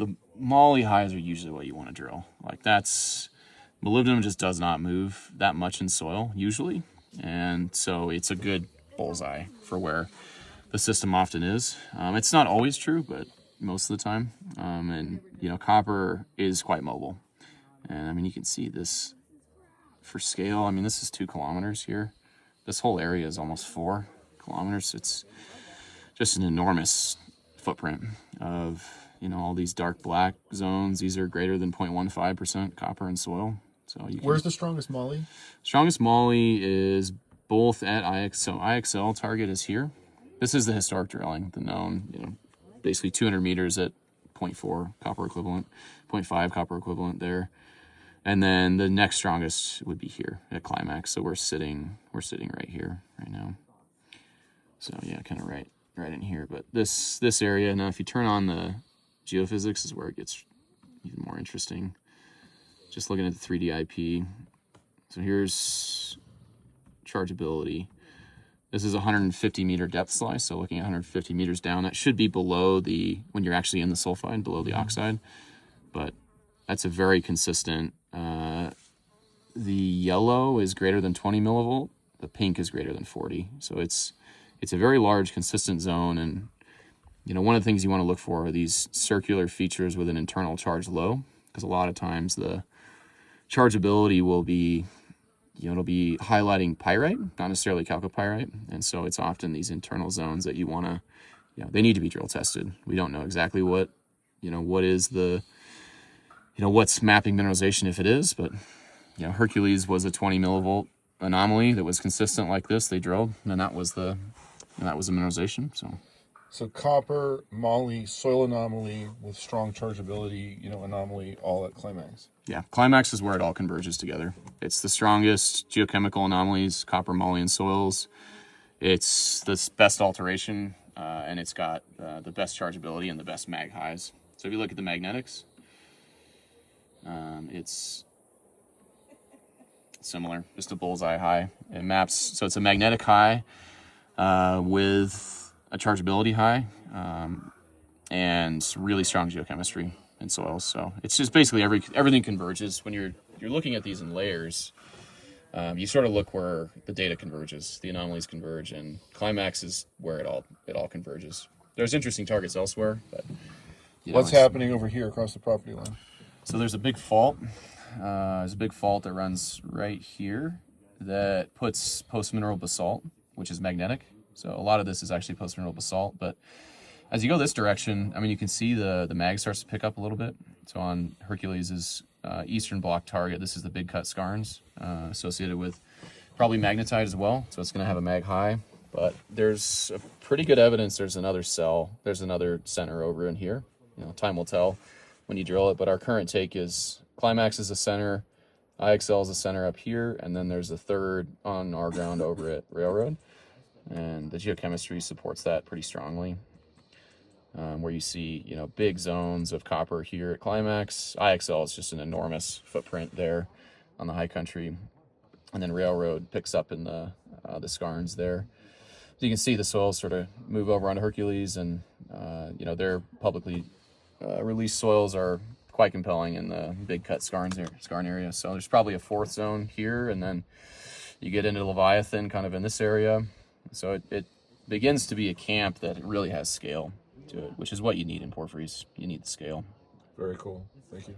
the moly highs are usually what you want to drill. Like molybdenum just does not move that much in soil usually, and so it's a good bullseye for where the system often is. It's not always true, but most of the time. And copper is quite mobile, and I mean you can see this for scale. I mean this is 2 kilometers here. This whole area is almost 4 kilometers. It's just an enormous footprint of all these dark black zones. These are greater than 0.15% copper in soil. So where's the strongest moly? Strongest moly is both at IX. So IXL target is here. This is the historic drilling, the known, basically 200 meters at 0.4 copper equivalent, 0.5 copper equivalent there. And then the next strongest would be here at Climax. So we're sitting right here right now. So yeah, kind of right in here. But this area, now if you turn on the geophysics is where it gets even more interesting. Just looking at the 3D IP. So here's chargeability. This is a 150 meter depth slice, so looking at 150 meters down, that should be below when you're actually in the sulfide, below the oxide. But that's a very consistent. The yellow is greater than 20 millivolt. The pink is greater than 40. So it's a very large, consistent zone. And one of the things you want to look for are these circular features with an internal charge low, because a lot of times the chargeability will be, it'll be highlighting pyrite, not necessarily chalcopyrite. And so it's often these internal zones that you want to, they need to be drill tested. We don't know exactly what is the, what's mapping mineralization if it is, but, Hercules was a 20 millivolt anomaly that was consistent like this. They drilled, and that was the mineralization. So copper, moly, soil anomaly with strong chargeability, anomaly, all at Climax. Yeah, Climax is where it all converges together. It's the strongest geochemical anomalies, copper, moly, and soils. It's the best alteration, and it's got the best chargeability and the best mag highs. So if you look at the magnetics, it's similar, just a bullseye high. It maps, so it's a magnetic high with a chargeability high, and really strong geochemistry in soils. So it's just basically everything converges. When you're looking at these in layers, you sort of look where the data converges, the anomalies converge, and Climax is where it all converges. There's interesting targets elsewhere, but what's happening over here across the property line? So there's a big fault. There's a big fault that runs right here that puts post-mineral basalt, which is magnetic. So a lot of this is actually post-mineral basalt. But as you go this direction, I mean, you can see the mag starts to pick up a little bit. So on Hercules' eastern block target, this is the big cut skarns associated with probably magnetite as well. So it's going to have a mag high. But there's a pretty good evidence there's another center over in here. Time will tell when you drill it. But our current take is Climax is a center, IXL is a center up here, and then there's a third on our ground over at Railroad. And the geochemistry supports that pretty strongly. Where you see, big zones of copper here at Climax. IXL is just an enormous footprint there on the high country. And then Railroad picks up in the skarns there. So you can see the soils sort of move over onto Hercules, and, their publicly released soils are quite compelling in the big cut skarn area. So there's probably a fourth zone here, and then you get into Leviathan kind of in this area. So it begins to be a camp that really has scale to it, which is what you need in porphyries. You need the scale. Very cool. Thank you.